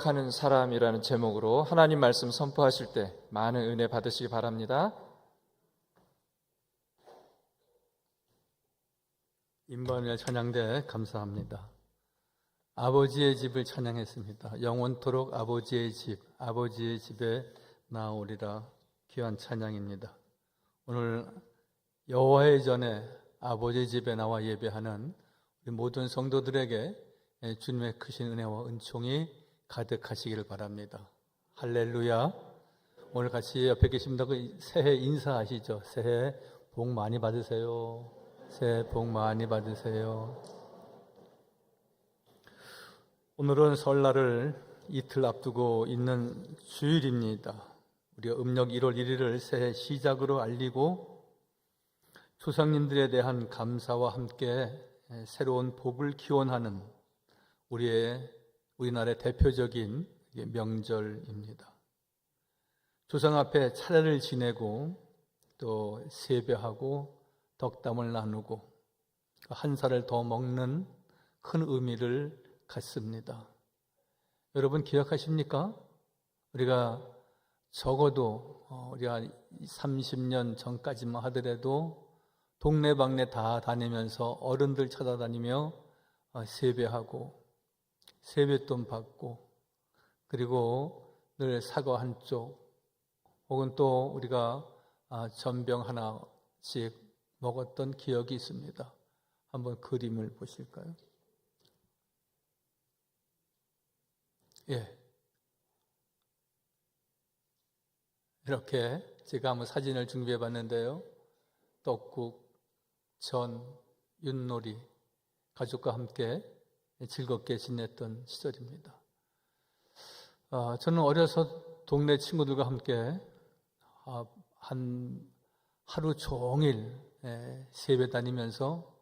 기억하는 사람이라는 제목으로 하나님 말씀 선포하실 때 많은 은혜 받으시기 바랍니다. 임마누엘 찬양대 감사합니다. 아버지의 집을 찬양했습니다. 영원토록 아버지의 집, 아버지의 집에 나오리라. 귀한 찬양입니다. 오늘 여호와의 전에 아버지의 집에 나와 예배하는 우리 모든 성도들에게 주님의 크신 은혜와 은총이 가득하시기를 바랍니다. 할렐루야. 오늘 같이 옆에 계십니다. 새해 인사하시죠. 새해 복 많이 받으세요. 새해 복 많이 받으세요. 오늘은 설날을 이틀 앞두고 있는 주일입니다. 우리가 음력 1월 1일을 새해 시작으로 알리고 조상님들에 대한 감사와 함께 새로운 복을 기원하는 우리나라의 대표적인 명절입니다. 조상 앞에 차례를 지내고 또 세배하고 덕담을 나누고 한 살을 더 먹는 큰 의미를 갖습니다. 여러분 기억하십니까? 우리가 적어도 우리가 30년 전까지만 하더라도 동네방네 다 다니면서 어른들 찾아다니며 세배하고 세뱃돈 받고 그리고 늘 사과 한 쪽 혹은 또 우리가 전병 하나씩 먹었던 기억이 있습니다. 한번 그림을 보실까요? 예. 이렇게 제가 한번 사진을 준비해 봤는데요. 떡국, 전, 윷놀이, 가족과 함께 즐겁게 지냈던 시절입니다. 저는 어려서 동네 친구들과 함께 한 하루 종일 세배 다니면서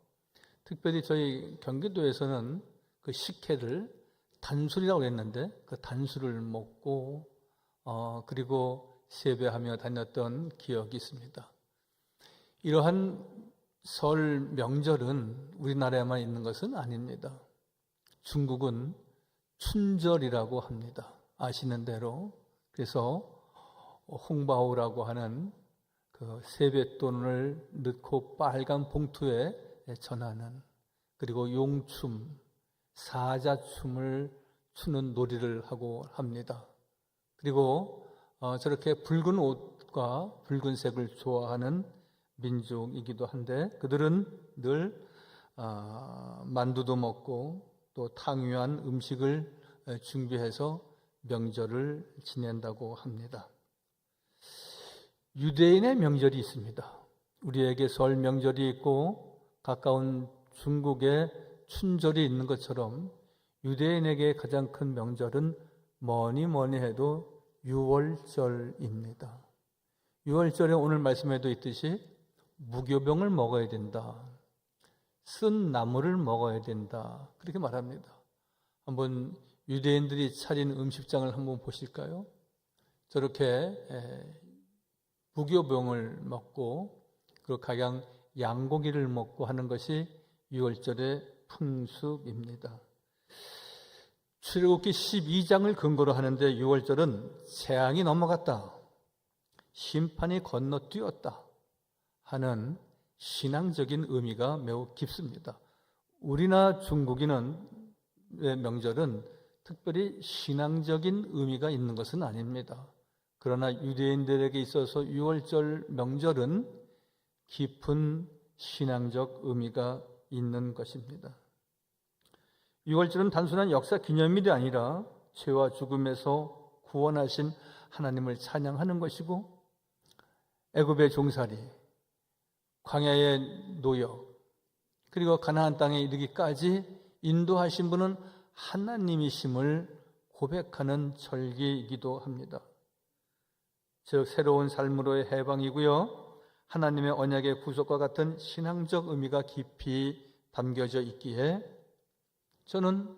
특별히 저희 경기도에서는 그 식혜를 단술이라고 했는데 그 단술을 먹고 그리고 세배하며 다녔던 기억이 있습니다. 이러한 설 명절은 우리나라에만 있는 것은 아닙니다. 중국은 춘절이라고 합니다. 아시는 대로. 그래서 홍바오라고 하는 그 세뱃돈을 넣고 빨간 봉투에 전하는 그리고 용춤, 사자춤을 추는 놀이를 하고 합니다. 그리고 저렇게 붉은 옷과 붉은색을 좋아하는 민족이기도 한데 그들은 늘 만두도 먹고 또 탕유한 음식을 준비해서 명절을 지낸다고 합니다. 유대인의 명절이 있습니다. 우리에게 설 명절이 있고 가까운 중국에 춘절이 있는 것처럼 유대인에게 가장 큰 명절은 뭐니 해도 유월절입니다. 유월절에 오늘 말씀에도 있듯이 무교병을 먹어야 된다. 쓴 나물을 먹어야 된다. 그렇게 말합니다. 한번 유대인들이 차린 음식장을 한번 보실까요? 저렇게 무교병을 먹고 그리고 각양 양고기를 먹고 하는 것이 유월절의 풍습입니다. 출애굽기 12장을 근거로 하는데 유월절은 재앙이 넘어갔다. 심판이 건너뛰었다. 하는 신앙적인 의미가 매우 깊습니다. 우리나 중국인의 명절은 특별히 신앙적인 의미가 있는 것은 아닙니다. 그러나 유대인들에게 있어서 유월절 명절은 깊은 신앙적 의미가 있는 것입니다. 유월절은 단순한 역사 기념일이 아니라 죄와 죽음에서 구원하신 하나님을 찬양하는 것이고 애굽의 종살이, 광야의 노역, 그리고 가나안 땅에 이르기까지 인도하신 분은 하나님이심을 고백하는 절기이기도 합니다. 즉 새로운 삶으로의 해방이고요. 하나님의 언약의 구속과 같은 신앙적 의미가 깊이 담겨져 있기에 저는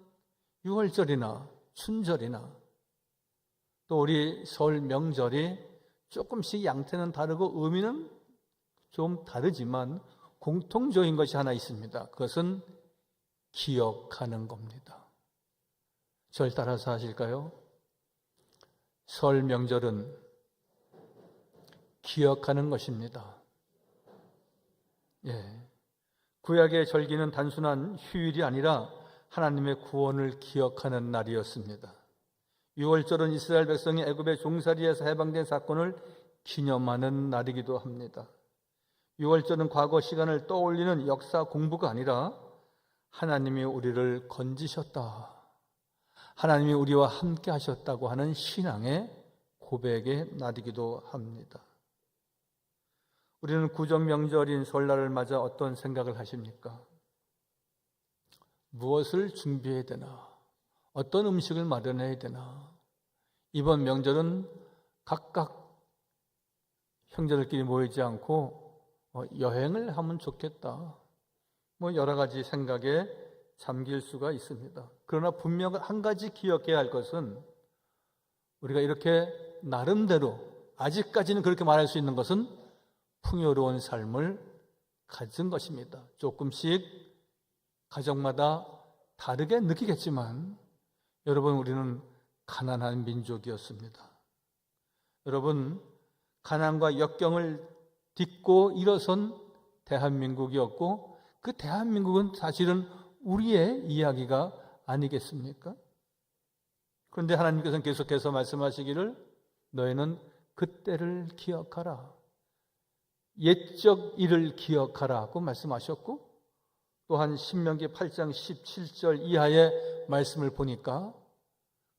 유월절이나 춘절이나 또 우리 설 명절이 조금씩 양태는 다르고 의미는 좀 다르지만 공통적인 것이 하나 있습니다. 그것은 기억하는 겁니다. 절 따라서 하실까요? 설 명절은 기억하는 것입니다. 구약의 절기는 단순한 휴일이 아니라 하나님의 구원을 기억하는 날이었습니다. 유월절은 이스라엘 백성이 애굽의 종살이에서 해방된 사건을 기념하는 날이기도 합니다. 유월절은 과거 시간을 떠올리는 역사 공부가 아니라 하나님이 우리를 건지셨다, 하나님이 우리와 함께 하셨다고 하는 신앙의 고백의 날이기도 합니다. 우리는 구정 명절인 설날을 맞아 어떤 생각을 하십니까? 무엇을 준비해야 되나? 어떤 음식을 마련해야 되나? 이번 명절은 각각 형제들끼리 모이지 않고 여행을 하면 좋겠다, 여러 가지 생각에 잠길 수가 있습니다. 그러나 분명 한 가지 기억해야 할 것은, 우리가 이렇게 나름대로 아직까지는 그렇게 말할 수 있는 것은 풍요로운 삶을 가진 것입니다. 조금씩 가정마다 다르게 느끼겠지만 여러분, 우리는 가난한 민족이었습니다. 여러분, 가난과 역경을 딛고 일어선 대한민국이었고, 그 대한민국은 사실은 우리의 이야기가 아니겠습니까? 그런데 하나님께서는 계속해서 말씀하시기를, 너희는 그때를 기억하라, 옛적 일을 기억하라고 말씀하셨고, 또한 신명기 8장 17절 이하의 말씀을 보니까,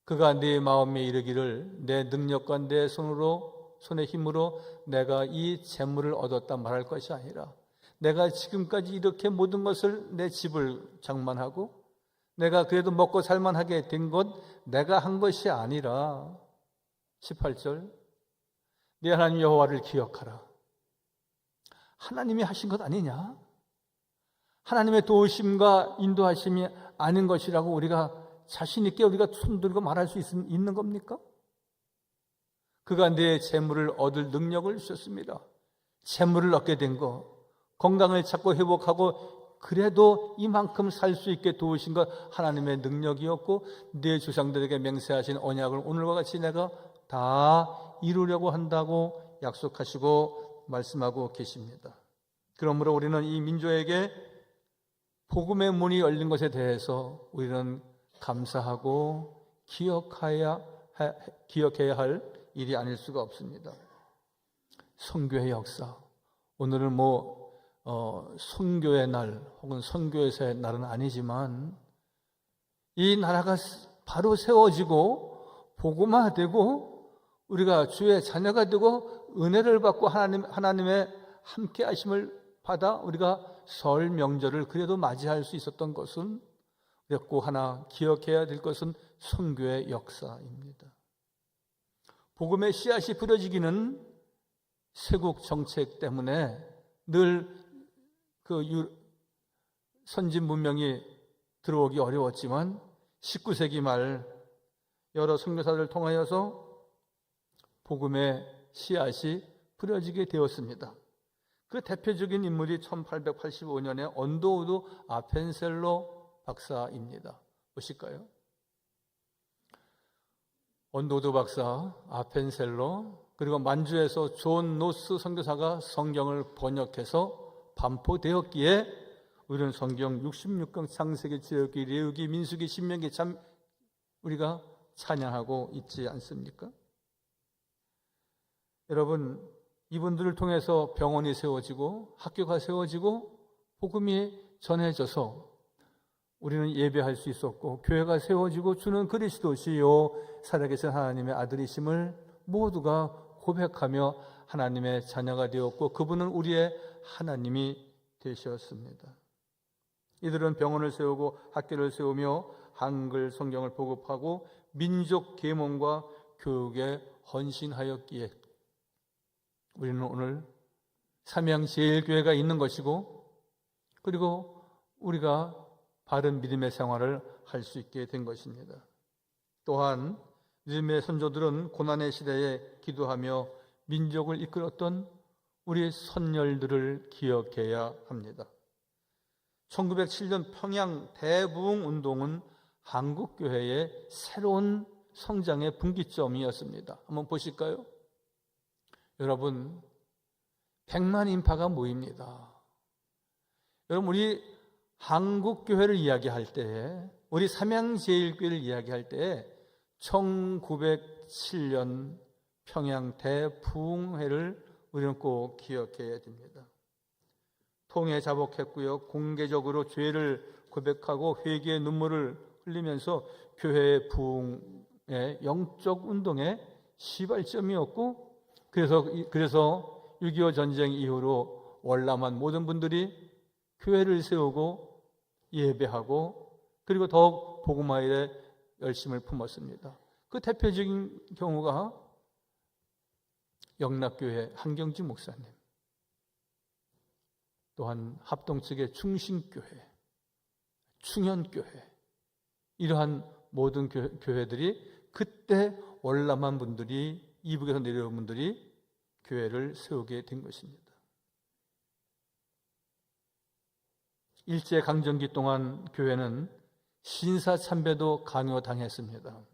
그가 네 마음에 이르기를 내 능력과 내 손의 힘으로 내가 이 재물을 얻었다 말할 것이 아니라, 내가 지금까지 이렇게 모든 것을, 내 집을 장만하고 내가 그래도 먹고 살만하게 된 것 내가 한 것이 아니라, 18절, 네 하나님 여호와를 기억하라. 하나님이 하신 것 아니냐? 하나님의 도우심과 인도하심이 아닌 것이라고 우리가 자신 있게 우리가 손들고 말할 수 있는 겁니까? 그가 내 재물을 얻을 능력을 주셨습니다. 재물을 얻게 된 것, 건강을 찾고 회복하고 그래도 이만큼 살 수 있게 도우신 것 하나님의 능력이었고, 네 조상들에게 맹세하신 언약을 오늘과 같이 내가 다 이루려고 한다고 약속하시고 말씀하고 계십니다. 그러므로 우리는 이 민족에게 복음의 문이 열린 것에 대해서 우리는 감사하고 기억해야 할 일이 아닐 수가 없습니다. 선교의 역사, 오늘은 선교의 날 혹은 선교에서의 날은 아니지만, 이 나라가 바로 세워지고 복음화되고 우리가 주의 자녀가 되고 은혜를 받고 하나님의 함께 하심을 받아 우리가 설 명절을 그래도 맞이할 수 있었던 것은, 우리가 꼭 하나 기억해야 될 것은 선교의 역사입니다. 복음의 씨앗이 뿌려지기는 세국 정책 때문에 늘 선진 문명이 들어오기 어려웠지만, 19세기 말 여러 선교사들을 통하여서 복음의 씨앗이 뿌려지게 되었습니다. 그 대표적인 인물이 1885년에 언도우드 아펜셀로 박사입니다. 보실까요? 언도우드 박사, 아펜셀로, 그리고 만주에서 존 노스 선교사가 성경을 번역해서 반포되었기에 우리는 성경 66권, 창세기, 지역기, 레위기, 민수기, 신명기 참 우리가 찬양하고 있지 않습니까? 여러분, 이분들을 통해서 병원이 세워지고 학교가 세워지고 복음이 전해져서 우리는 예배할 수 있었고, 교회가 세워지고 주는 그리스도시요 살아계신 하나님의 아들이심을 모두가 고백하며 하나님의 자녀가 되었고, 그분은 우리의 하나님이 되셨습니다. 이들은 병원을 세우고 학교를 세우며 한글 성경을 보급하고 민족 계몽과 교육에 헌신하였기에 우리는 오늘 삼양제일교회가 있는 것이고, 그리고 우리가 바른 믿음의 생활을 할 수 있게 된 것입니다. 또한 믿음의 선조들은 고난의 시대에 기도하며 민족을 이끌었던 우리 선열들을 기억해야 합니다. 1907년 평양 대부흥 운동은 한국교회의 새로운 성장의 분기점이었습니다. 한번 보실까요? 여러분, 100만 인파가 모입니다. 여러분, 우리 한국교회를 이야기할 때에, 우리 삼양제일교회를 이야기할 때에 1907년 평양 대부흥회를 우리는 꼭 기억해야 됩니다. 통에 자복했고요. 공개적으로 죄를 고백하고 회개의 눈물을 흘리면서 교회의 부흥의 영적 운동의 시발점이었고, 그래서 6.25 전쟁 이후로 월남한 모든 분들이 교회를 세우고 예배하고, 그리고 더욱 복음화에 열심을 품었습니다. 그 대표적인 경우가 영락교회 한경주 목사님, 또한 합동 측의 충신교회, 충현교회, 이러한 모든 교회들이 그때 월남한 분들이, 이북에서 내려온 분들이 교회를 세우게 된 것입니다. 일제강점기 동안 교회는 신사참배도 강요당했습니다.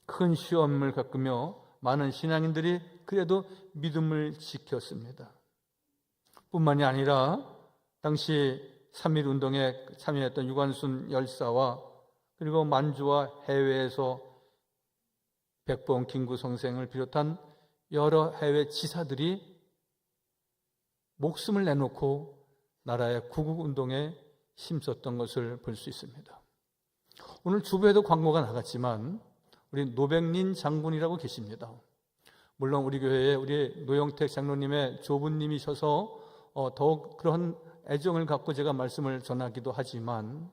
큰 시험을 겪으며 많은 신앙인들이 그래도 믿음을 지켰습니다. 뿐만이 아니라 당시 3.1운동에 참여했던 유관순 열사와 그리고 만주와 해외에서 백봉 김구 선생을 비롯한 여러 해외 지사들이 목숨을 내놓고 나라의 구국운동에 힘썼던 것을 볼 수 있습니다. 오늘 주부에도 광고가 나갔지만 우리 노백린 장군이라고 계십니다. 물론 우리 교회에 우리 노영택 장로님의 조부님이셔서 더욱 그런 애정을 갖고 제가 말씀을 전하기도 하지만,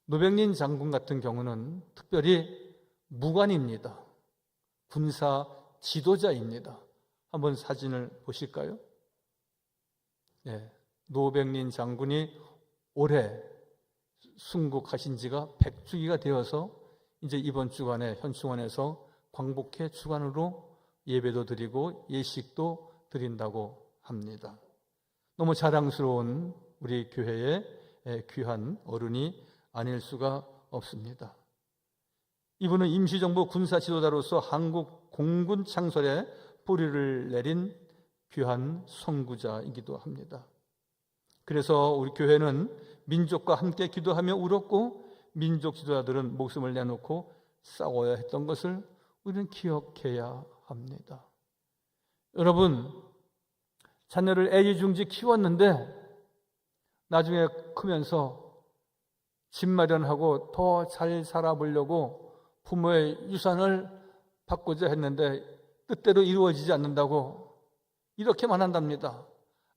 노백린 장군 같은 경우는 특별히 무관입니다. 군사 지도자입니다. 한번 사진을 보실까요? 네, 노백린 장군이 올해 순국하신 지가 100주기가 되어서 이제 이번 주간에 현충원에서 광복회 주간으로 예배도 드리고 예식도 드린다고 합니다. 너무 자랑스러운 우리 교회의 귀한 어른이 아닐 수가 없습니다. 이분은 임시정부 군사지도자로서 한국 공군 창설에 뿌리를 내린 귀한 선구자이기도 합니다. 그래서 우리 교회는 민족과 함께 기도하며 울었고, 민족 지도자들은 목숨을 내놓고 싸워야 했던 것을 우리는 기억해야 합니다. 여러분, 자녀를 애지중지 키웠는데 나중에 크면서 집 마련하고 더 잘 살아보려고 부모의 유산을 받고자 했는데 뜻대로 이루어지지 않는다고 이렇게만 한답니다.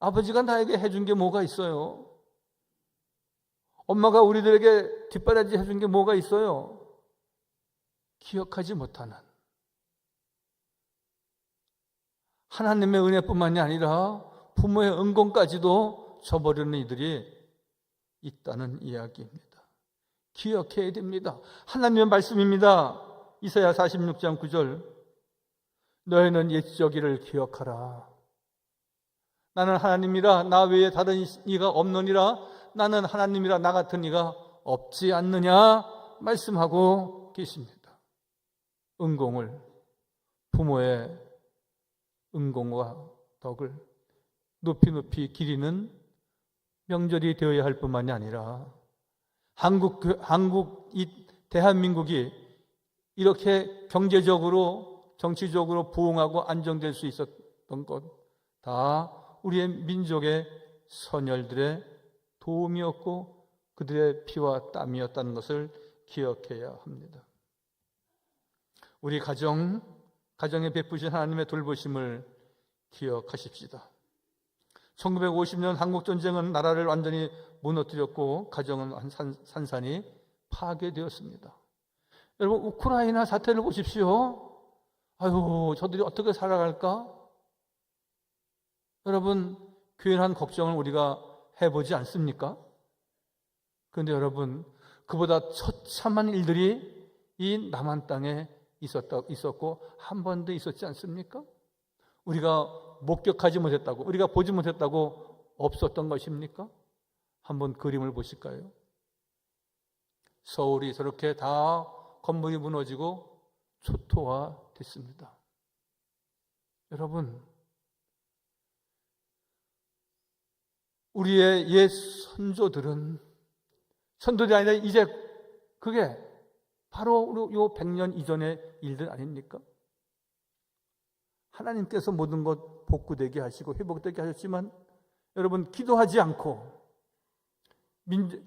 아버지가 나에게 해준 게 뭐가 있어요? 엄마가 우리들에게 뒷바라지 해준 게 뭐가 있어요? 기억하지 못하는, 하나님의 은혜뿐만이 아니라 부모의 은공까지도 저버리는 이들이 있다는 이야기입니다. 기억해야 됩니다. 하나님의 말씀입니다. 이사야 46장 9절, 너희는 옛적 일을 기억하라. 나는 하나님이라 나 외에 다른 이가 없느니라. 나는 하나님이라 나 같은 이가 없지 않느냐 말씀하고 계십니다. 은공을, 부모의 은공과 덕을 높이 높이 기리는 명절이 되어야 할 뿐만이 아니라 대한민국이 이렇게 경제적으로 정치적으로 부흥하고 안정될 수 있었던 것 다 우리의 민족의 선열들의 도움이었고 그들의 피와 땀이었다는 것을 기억해야 합니다. 우리 가정에 베푸신 하나님의 돌보심을 기억하십시다. 1950년 한국전쟁은 나라를 완전히 무너뜨렸고 가정은 산산이 파괴되었습니다. 여러분, 우크라이나 사태를 보십시오. 아유, 저들이 어떻게 살아갈까? 여러분, 괜한 걱정을 우리가 해보지 않습니까? 그런데 여러분, 그보다 처참한 일들이 이 남한 땅에 있었고 한 번 더 있었지 않습니까? 우리가 목격하지 못했다고, 우리가 보지 못했다고 없었던 것입니까? 한번 그림을 보실까요? 서울이 저렇게 다 건물이 무너지고 초토화됐습니다. 여러분, 우리의 옛 선조들이 아니라 이제 그게 바로 요 100년 이전의 일들 아닙니까? 하나님께서 모든 것 복구되게 하시고 회복되게 하셨지만 여러분, 기도하지 않고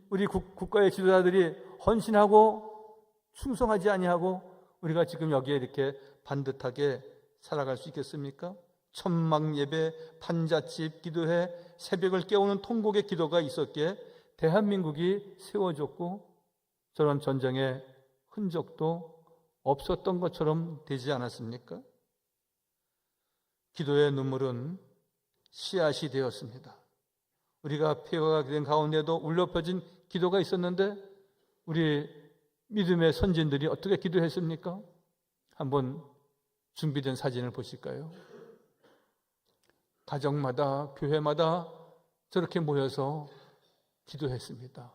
우리 국가의 지도자들이 헌신하고 충성하지 아니하고 우리가 지금 여기에 이렇게 반듯하게 살아갈 수 있겠습니까? 천막 예배, 판잣집 기도회, 새벽을 깨우는 통곡의 기도가 있었기에 대한민국이 세워졌고 저런 전쟁의 흔적도 없었던 것처럼 되지 않았습니까? 기도의 눈물은 씨앗이 되었습니다. 우리가 폐허가 된 가운데도 울려 퍼진 기도가 있었는데 우리 믿음의 선진들이 어떻게 기도했습니까? 한번 준비된 사진을 보실까요? 가정마다, 교회마다 저렇게 모여서 기도했습니다.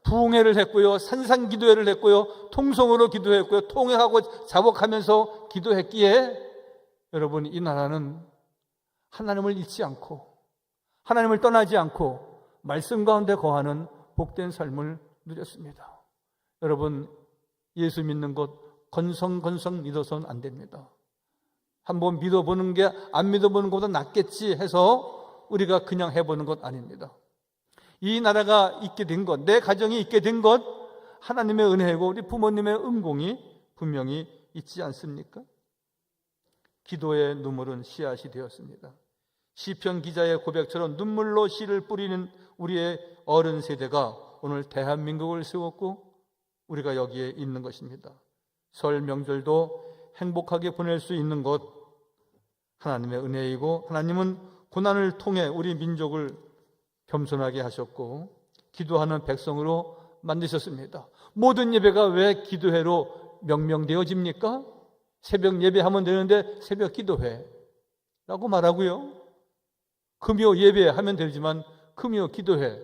부흥회를 했고요, 산상기도회를 했고요, 통성으로 기도했고요, 통회하고 자복하면서 기도했기에 여러분, 이 나라는 하나님을 잊지 않고 하나님을 떠나지 않고 말씀 가운데 거하는 복된 삶을 누렸습니다. 여러분, 예수 믿는 것 건성건성 믿어서는 안 됩니다. 한번 믿어보는 게 안 믿어보는 것보다 낫겠지 해서 우리가 그냥 해보는 것 아닙니다. 이 나라가 있게 된 것, 내 가정이 있게 된 것, 하나님의 은혜고 우리 부모님의 은공이 분명히 있지 않습니까? 기도의 눈물은 씨앗이 되었습니다. 시편 기자의 고백처럼 눈물로 씨를 뿌리는 우리의 어른 세대가 오늘 대한민국을 세웠고 우리가 여기에 있는 것입니다. 설 명절도 행복하게 보낼 수 있는 것 하나님의 은혜이고 하나님은 고난을 통해 우리 민족을 겸손하게 하셨고 기도하는 백성으로 만드셨습니다. 모든 예배가 왜 기도회로 명명되어집니까? 새벽 예배하면 되는데 새벽 기도회라고 말하고요. 금요 예배하면 되지만 금요 기도회,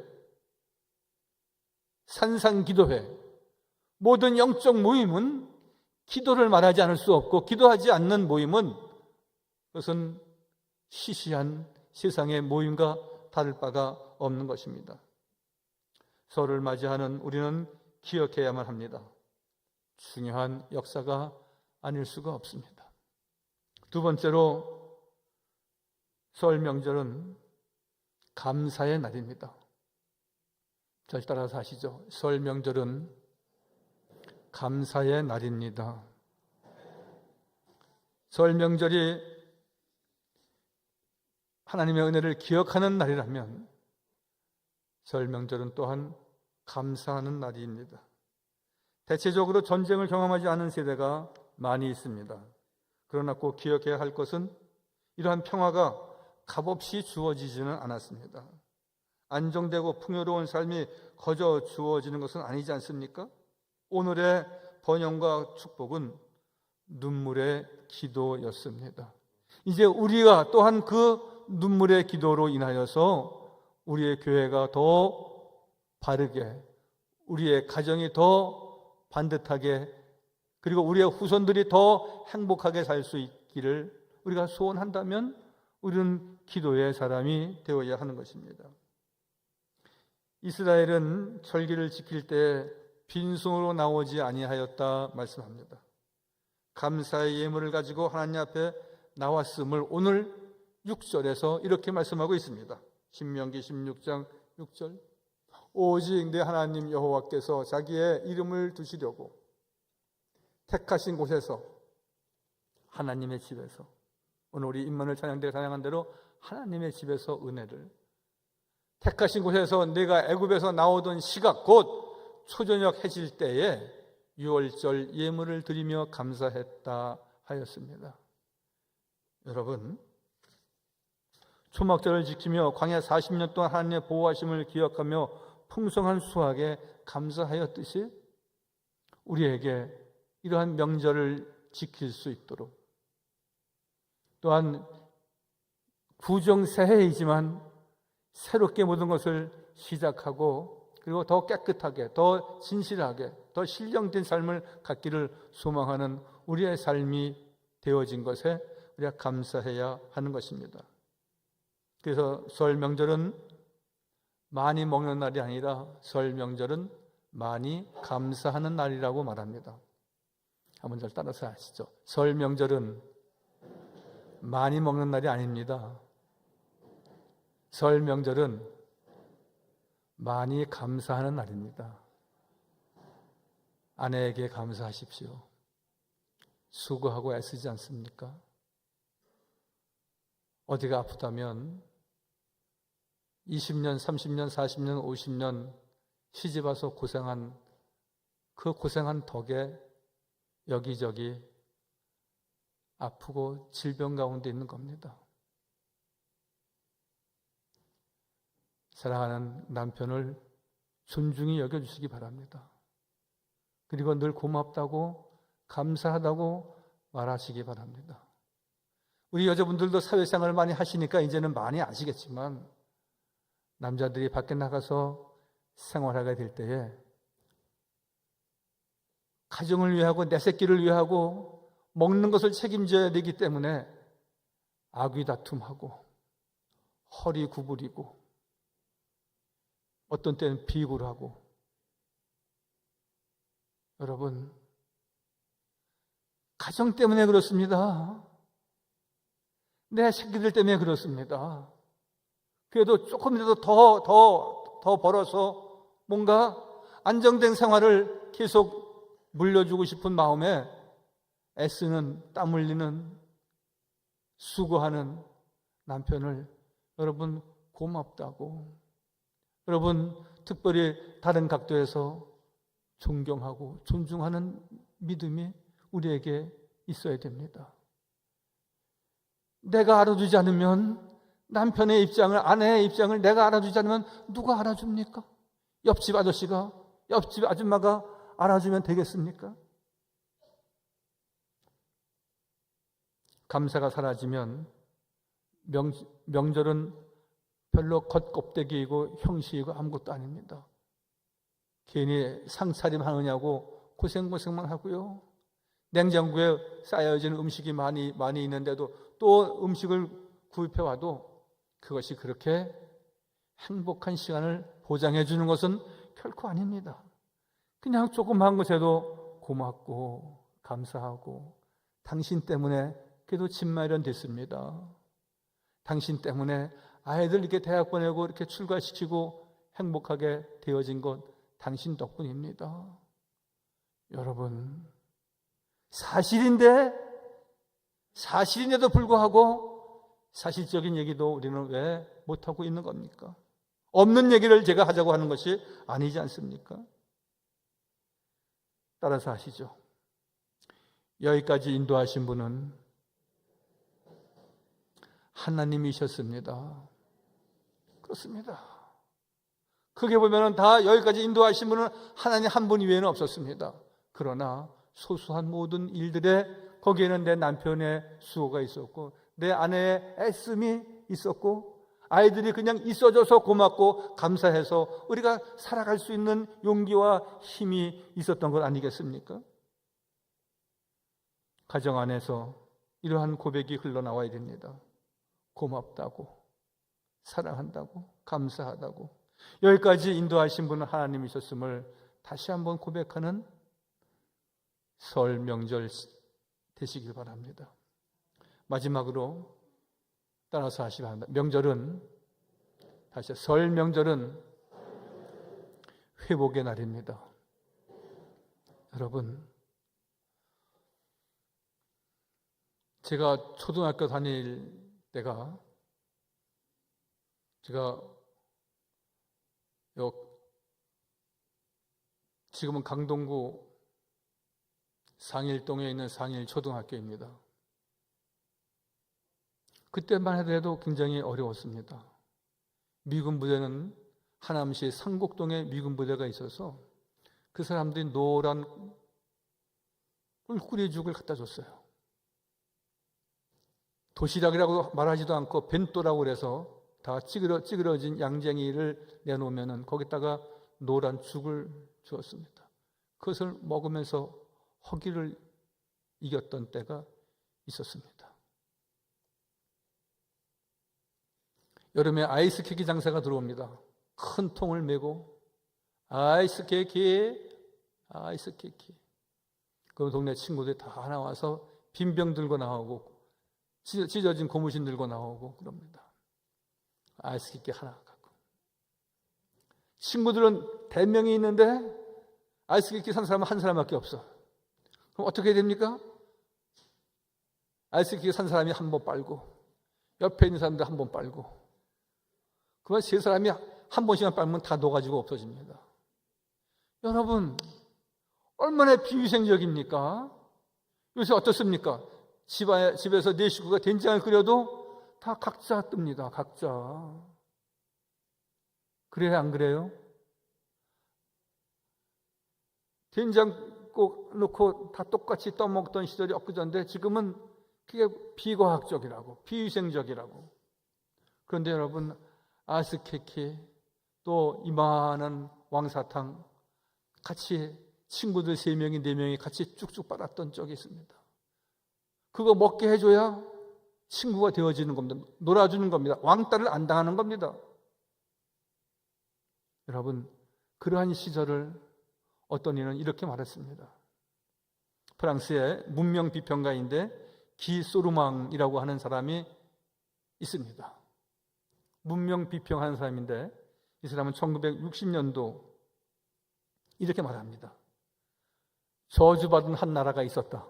산상 기도회, 모든 영적 모임은 기도를 말하지 않을 수 없고 기도하지 않는 모임은 그것은 시시한 세상의 모임과 다를 바가 없는 것입니다. 설을 맞이하는 우리는 기억해야만 합니다. 중요한 역사가 아닐 수가 없습니다. 두 번째로 설 명절은 감사의 날입니다. 저희 따라서 하시죠. 설 명절은 감사의 날입니다. 설 명절이 하나님의 은혜를 기억하는 날이라면 설 명절은 또한 감사하는 날입니다. 대체적으로 전쟁을 경험하지 않은 세대가 많이 있습니다. 그러나 꼭 기억해야 할 것은 이러한 평화가 값없이 주어지지는 않았습니다. 안정되고 풍요로운 삶이 거저 주어지는 것은 아니지 않습니까? 오늘의 번영과 축복은 눈물의 기도였습니다. 이제 우리가 또한 그 눈물의 기도로 인하여서 우리의 교회가 더 바르게, 우리의 가정이 더 반듯하게, 그리고 우리의 후손들이 더 행복하게 살 수 있기를 우리가 소원한다면 우리는 기도의 사람이 되어야 하는 것입니다. 이스라엘은 절기를 지킬 때 빈손으로 나오지 아니하였다 말씀합니다. 감사의 예물을 가지고 하나님 앞에 나왔음을 오늘 6절에서 이렇게 말씀하고 있습니다. 신명기 16장 6절. 오직 내 하나님 여호와께서 자기의 이름을 두시려고 택하신 곳에서, 하나님의 집에서, 오늘 우리 임마누엘 찬양대가 찬양한 대로 하나님의 집에서 은혜를, 택하신 곳에서 내가 애굽에서 나오던 시각 곧 초저녁 해질 때에 유월절 예물을 드리며 감사했다 하였습니다. 여러분, 초막절을 지키며 광야 40년 동안 하나님의 보호하심을 기억하며 풍성한 수확에 감사하였듯이 우리에게 이러한 명절을 지킬 수 있도록, 또한 구정새해이지만 새롭게 모든 것을 시작하고 그리고 더 깨끗하게, 더 진실하게, 더 신령된 삶을 갖기를 소망하는 우리의 삶이 되어진 것에 우리가 감사해야 하는 것입니다. 그래서 설 명절은 많이 먹는 날이 아니라 설 명절은 많이 감사하는 날이라고 말합니다. 한번 잘 따라서 하시죠. 설 명절은 많이 먹는 날이 아닙니다. 설 명절은 많이 감사하는 날입니다. 아내에게 감사하십시오. 수고하고 애쓰지 않습니까? 어디가 아프다면 20년, 30년, 40년, 50년 시집 와서 고생한 그 고생한 덕에 여기저기 아프고 질병 가운데 있는 겁니다. 사랑하는 남편을 존중히 여겨주시기 바랍니다. 그리고 늘 고맙다고 감사하다고 말하시기 바랍니다. 우리 여자분들도 사회생활을 많이 하시니까 이제는 많이 아시겠지만 남자들이 밖에 나가서 생활하게 될 때에 가정을 위하고 내 새끼를 위하고 먹는 것을 책임져야 되기 때문에 아귀다툼하고 허리 구부리고 어떤 때는 비굴하고 여러분 가정 때문에 그렇습니다. 내 새끼들 때문에 그렇습니다. 그래도 조금이라도 더 벌어서 뭔가 안정된 생활을 계속 물려주고 싶은 마음에 애쓰는 땀 흘리는 수고하는 남편을 여러분 고맙다고 여러분 특별히 다른 각도에서 존경하고 존중하는 믿음이 우리에게 있어야 됩니다. 내가 알아주지 않으면 남편의 입장을 아내의 입장을 내가 알아주지 않으면 누가 알아줍니까? 옆집 아저씨가 옆집 아줌마가 알아주면 되겠습니까? 감사가 사라지면 명절은 별로 겉껍데기이고 형식이고 아무것도 아닙니다. 괜히 상차림 하느냐고 고생만 하고요. 냉장고에 쌓여진 음식이 많이 있는데도 또 음식을 구입해 와도 그것이 그렇게 행복한 시간을 보장해 주는 것은 결코 아닙니다. 그냥 조그마한 것에도 고맙고 감사하고 당신 때문에 그래도 집 마련 됐습니다. 당신 때문에 아이들 이렇게 대학 보내고 이렇게 출가시키고 행복하게 되어진 것 당신 덕분입니다. 여러분 사실인데도 불구하고 사실적인 얘기도 우리는 왜 못하고 있는 겁니까? 없는 얘기를 제가 하자고 하는 것이 아니지 않습니까? 따라서 하시죠. 여기까지 인도하신 분은 하나님이셨습니다. 그렇습니다. 크게 보면 다 여기까지 인도하신 분은 하나님 한 분 이외에는 없었습니다. 그러나 소소한 모든 일들에 거기에는 내 남편의 수고가 있었고 내 아내의 애씀이 있었고 아이들이 그냥 있어줘서 고맙고 감사해서 우리가 살아갈 수 있는 용기와 힘이 있었던 것 아니겠습니까? 가정 안에서 이러한 고백이 흘러나와야 됩니다. 고맙다고, 사랑한다고, 감사하다고. 여기까지 인도하신 분은 하나님이셨음을 다시 한번 고백하는 설 명절 되시길 바랍니다. 마지막으로 따라서 하시기 바랍니다. 설 명절은 회복의 날입니다. 여러분, 제가 초등학교 다닐 때가 제가 지금은 강동구 상일동에 있는 상일초등학교입니다. 그때만 해도 굉장히 어려웠습니다. 미군 부대는 하남시 상곡동에 미군 부대가 있어서 그 사람들이 노란 꿀꿀이죽을 갖다 줬어요. 도시락이라고 말하지도 않고 벤또라고 그래서 다 찌그러진 양쟁이를 내놓으면은 거기다가 노란 죽을 주었습니다. 그것을 먹으면서 허기를 이겼던 때가 있었습니다. 여름에 아이스케이크 장사가 들어옵니다. 큰 통을 메고 아이스케이크. 그 동네 친구들이 다 나와서 빈병 들고 나오고 찢어진 고무신 들고 나오고 그럽니다. 아이스케이크 하나 갖고. 친구들은 100명이 있는데 아이스케이크 산 사람은 한 사람밖에 없어. 그럼 어떻게 됩니까? 아이스케이크 산 사람이 한 번 빨고 옆에 있는 사람들 한 번 빨고 그만 세 사람이 한 번씩만 빨면 다 녹아지고 없어집니다. 여러분, 얼마나 비위생적입니까? 요새 어떻습니까? 집에서 네 식구가 된장을 끓여도 다 각자 뜹니다. 각자. 그래요, 안 그래요? 된장 꼭 넣고 다 똑같이 떠먹던 시절이 엊그전데 지금은 그게 비과학적이라고, 비위생적이라고. 그런데 여러분, 아이스케이크 또 이만한 왕사탕 같이 친구들 3명이 4명이 같이 쭉쭉 빨았던 적이 있습니다. 그거 먹게 해줘야 친구가 되어지는 겁니다. 놀아주는 겁니다. 왕따를 안 당하는 겁니다. 여러분, 그러한 시절을 어떤 이는 이렇게 말했습니다. 프랑스의 문명 비평가인데 기 소르망이라고 하는 사람이 있습니다. 문명 비평하는 사람인데 이 사람은 1960년도 이렇게 말합니다. 저주받은 한 나라가 있었다.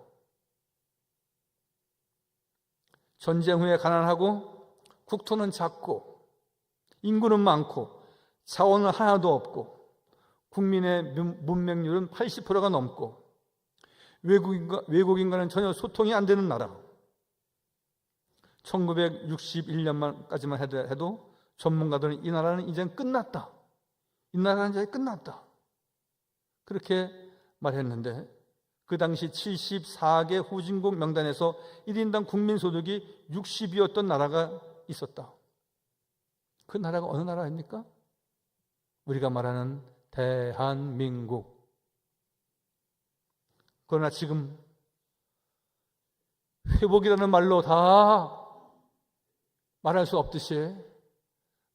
전쟁 후에 가난하고 국토는 작고 인구는 많고 자원은 하나도 없고 국민의 문맹률은 80%가 넘고 외국인과는 전혀 소통이 안 되는 나라. 1961년까지만 해도 전문가들은 이 나라는 이제 끝났다. 이 나라는 이제 끝났다. 그렇게 말했는데 그 당시 74개 후진국 명단에서 1인당 국민소득이 60이었던 나라가 있었다. 그 나라가 어느 나라입니까? 우리가 말하는 대한민국. 그러나 지금 회복이라는 말로 다 말할 수 없듯이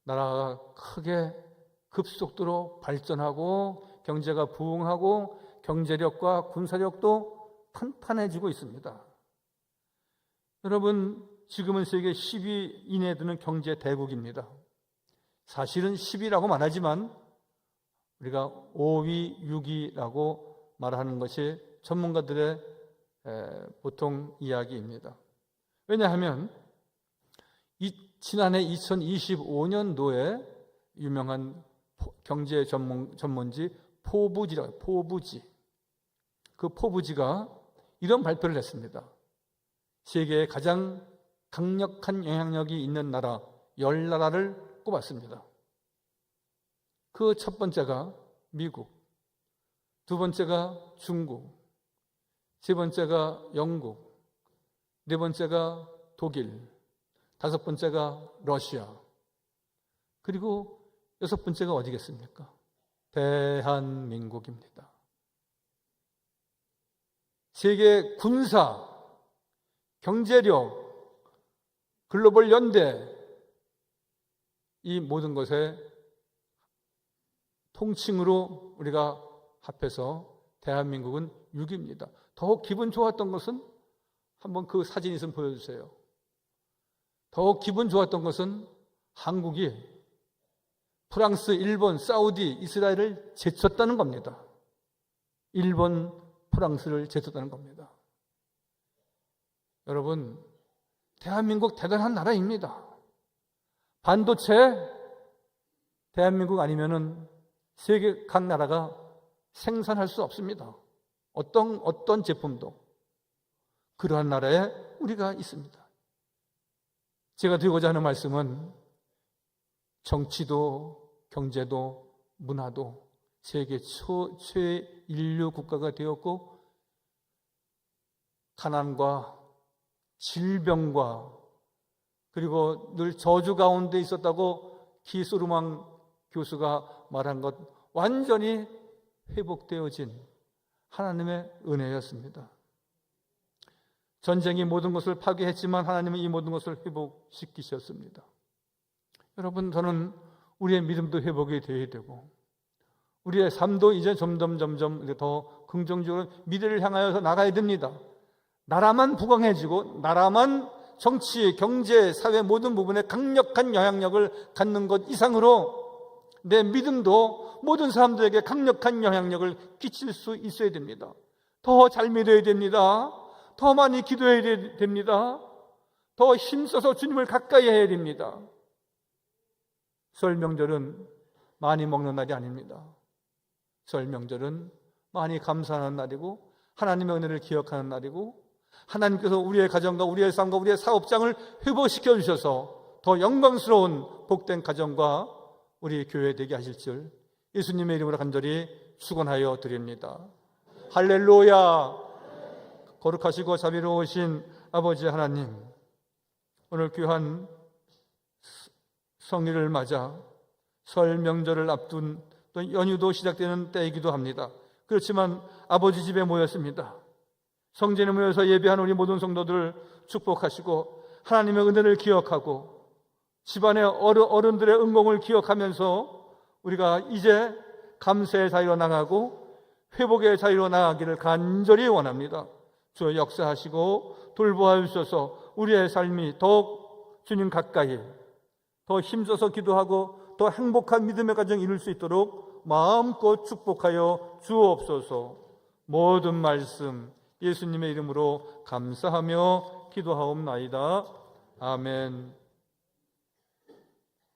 나라가 크게 급속도로 발전하고 경제가 부흥하고 경제력과 군사력도 탄탄해지고 있습니다. 여러분, 지금은 세계 10위 이내에 드는 경제 대국입니다. 사실은 10위라고 말하지만 우리가 5위, 6위라고 말하는 것이 전문가들의 보통 이야기입니다. 왜냐하면 지난해 2025년도에 유명한 경제 전문지 포부지. 그 포부지가 이런 발표를 했습니다. 세계에 가장 강력한 영향력이 있는 나라 10나라를 꼽았습니다. 그 첫 번째가 미국, 두 번째가 중국, 세 번째가 영국, 네 번째가 독일, 다섯 번째가 러시아, 그리고 여섯 번째가 어디겠습니까? 대한민국입니다. 세계 군사, 경제력, 글로벌 연대, 이 모든 것에 통칭으로 우리가 합해서 대한민국은 6위입니다. 더욱 기분 좋았던 것은 한번 그 사진 있으면 보여주세요. 더욱 기분 좋았던 것은 한국이 프랑스, 일본, 사우디, 이스라엘을 제쳤다는 겁니다. 일본, 프랑스를 제쳤다는 겁니다. 여러분, 대한민국 대단한 나라입니다. 반도체, 대한민국 아니면은 세계 각 나라가 생산할 수 없습니다. 어떤 제품도. 그러한 나라에 우리가 있습니다. 제가 드리고자 하는 말씀은 정치도 경제도 문화도 세계 최인류 국가가 되었고 가난과 질병과 그리고 늘 저주 가운데 있었다고 기소르망 교수가 말한 것 완전히 회복되어진 하나님의 은혜였습니다. 전쟁이 모든 것을 파괴했지만 하나님은 이 모든 것을 회복시키셨습니다. 여러분, 저는 우리의 믿음도 회복이 되어야 되고 우리의 삶도 이제 점점 더 긍정적으로 미래를 향하여서 나가야 됩니다. 나라만 부강해지고 나라만 정치, 경제, 사회 모든 부분에 강력한 영향력을 갖는 것 이상으로 내 믿음도 모든 사람들에게 강력한 영향력을 끼칠 수 있어야 됩니다. 더 잘 믿어야 됩니다. 더 많이 기도해야 됩니다. 더 힘써서 주님을 가까이 해야 됩니다. 설 명절은 많이 먹는 날이 아닙니다. 설 명절은 많이 감사하는 날이고 하나님의 은혜를 기억하는 날이고 하나님께서 우리의 가정과 우리의 삶과 우리의 사업장을 회복시켜 주셔서 더 영광스러운 복된 가정과 우리 교회 되게 하실 줄 예수님의 이름으로 간절히 축원하여 드립니다. 할렐루야. 거룩하시고 자비로우신 아버지 하나님, 오늘 귀한 성일을 맞아 설 명절을 앞둔 또 연휴도 시작되는 때이기도 합니다. 그렇지만 아버지 집에 모였습니다. 성전에 모여서 예배하는 우리 모든 성도들을 축복하시고 하나님의 은혜를 기억하고 집안의 어른들의 응공을 기억하면서 우리가 이제 감사의 자리로 나가고 회복의 자리로 나가기를 간절히 원합니다. 주 역사하시고 돌보아 주셔서 우리의 삶이 더욱 주님 가까이 더 힘써서 기도하고 더 행복한 믿음의 가정 이룰 수 있도록 마음껏 축복하여 주옵소서. 모든 말씀 예수님의 이름으로 감사하며 기도하옵나이다. 아멘.